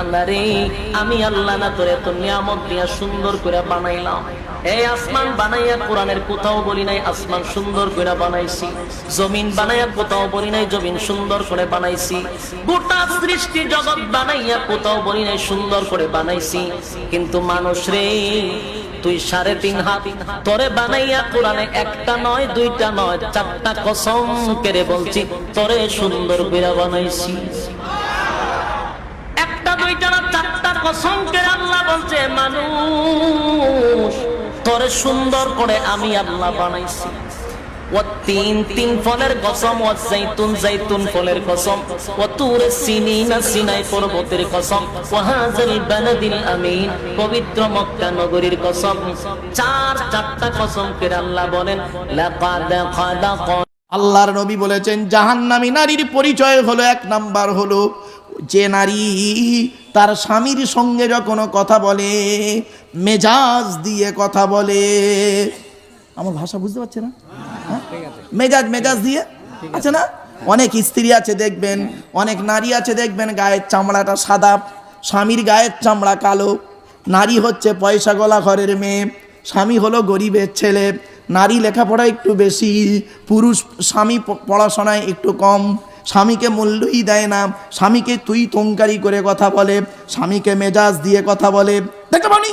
বান্দা রে, আমি আল্লাহ না তোরে এত নিয়ামত দিয়া সুন্দর করে বানাইলাম। এই আসমান বানাইয়া কোরআনের কোথাও বলি নাই আসমান সুন্দর করে বানাইছি, জমিন বানাইয়া কোথাও বলি নাই জমিন সুন্দর করে বানাইছি, গোটা সৃষ্টি জগৎ বানাইয়া কোথাও বলি নাই সুন্দর করে বানাইছি। কিন্তু মানুষ রে, তুই 3.5 হাত তোরে বানাইয়া কোরআনে একটা নয় দুইটা নয় 4টা কসম করে বলছি তোরে সুন্দর করে বানাইছি। একটা দুইটা না 4টা কসম করে আল্লাহ বলছে মানুষ তোরে সুন্দর করে আমি আল্লাহ বানাইছি। ও তিন ফলের কসম, ও জাইতুন ফলের কসম, ও তুরে সিনিনা সিনাই পর্বতের কসম, ও হাযাল বালাদিল আমিন পবিত্র মক্কা নগরীর কসম। 4টা কসম করে আল্লাহ বলেন লাকাদ খালাক। আল্লাহর নবী বলেছেন জাহান্নামী নারীর পরিচয় হলো 1 নাম্বার হলো যে নারী তার স্বামীর সঙ্গে যখন কথা বলে মেজাজ দিয়ে কথা বলে। আমার ভাষা বুঝতে পারছে না? মেজাজ দিয়ে আছে না? অনেক স্ত্রী আছে দেখবেন, অনেক নারী আছে দেখবেন গায়ের চামড়াটা সাদা, স্বামীর গায়ের চামড়া কালো। নারী হচ্ছে পয়সা গলা ঘরের মেয়ে, স্বামী হলো গরিবের ছেলে। নারী লেখাপড়া একটু বেশি, পুরুষ স্বামী পড়াশোনায় একটু কম। স্বামীকে মূল্যই দেয় না, স্বামীকে তুই তঙ্কারি করে কথা বলে, স্বামীকে মেজাজ দিয়ে কথা বলে। দেখতে পানি